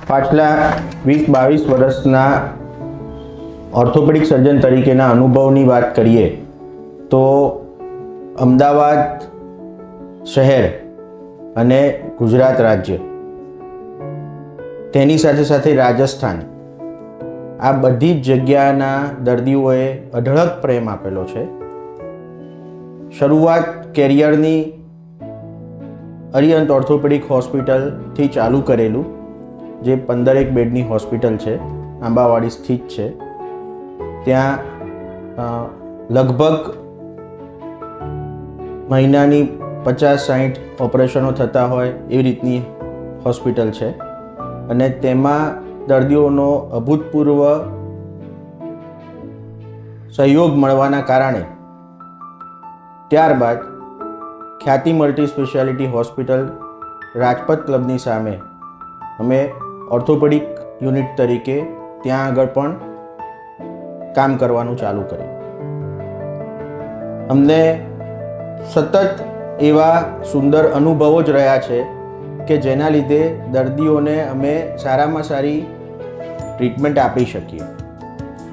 પાછલા 20-22 વર્ષના ઓર્થોપેડિક સર્જન તરીકેના અનુભવની વાત કરીએ તો અમદાવાદ શહેર અને ગુજરાત રાજ્ય, તેની સાથે સાથે રાજસ્થાન, આ બધી જ જગ્યાના દર્દીઓએ અઢળક પ્રેમ આપેલો છે. શરૂઆત કેરિયરની અરિહંત ઓર્થોપેડિક હોસ્પિટલથી ચાલુ કરેલું, જે 15 બેડની હોસ્પિટલ છે, આંબાવાડી સ્થિત છે. ત્યાં લગભગ મહિનાની 50-60 ઓપરેશનો થતા હોય એવી રીતની હોસ્પિટલ છે અને તેમાં દર્દીઓનો અભૂતપૂર્વ સહયોગ મળવાના કારણે ત્યારબાદ ખ્યાતિ મલ્ટી સ્પેશિયાલિટી હોસ્પિટલ રાજપથ ક્લબની સામે અમે ઓર્થોપેડિક યુનિટ તરીકે ત્યાં આગળ પણ કામ કરવાનું ચાલુ કર્યું. અમને સતત એવા સુંદર અનુભવો જ રહ્યા છે કે જેના લીધે દર્દીઓને અમે સારામાં સારી ટ્રીટમેન્ટ આપી શકીએ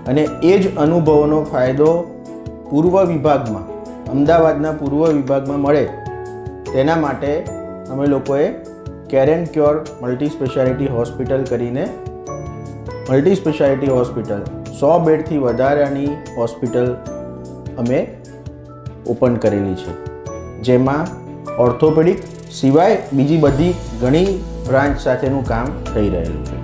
અને એ જ અનુભવોનો ફાયદો પૂર્વ વિભાગમાં, અમદાવાદના પૂર્વ વિભાગમાં મળે તેના માટે અમે લોકોએ care and cure multi speciality hospital કરીને મલ્ટી સ્પેશિયાલિટી હોસ્પિટલ 100 બેડથી વધારાની હોસ્પિટલ અમે ઓપન કરેલી છે, જેમાં ઓર્થોપેડિક સિવાય બીજી બધી ઘણી બ્રાન્ચ સાથેનું કામ થઈ રહેલું છે.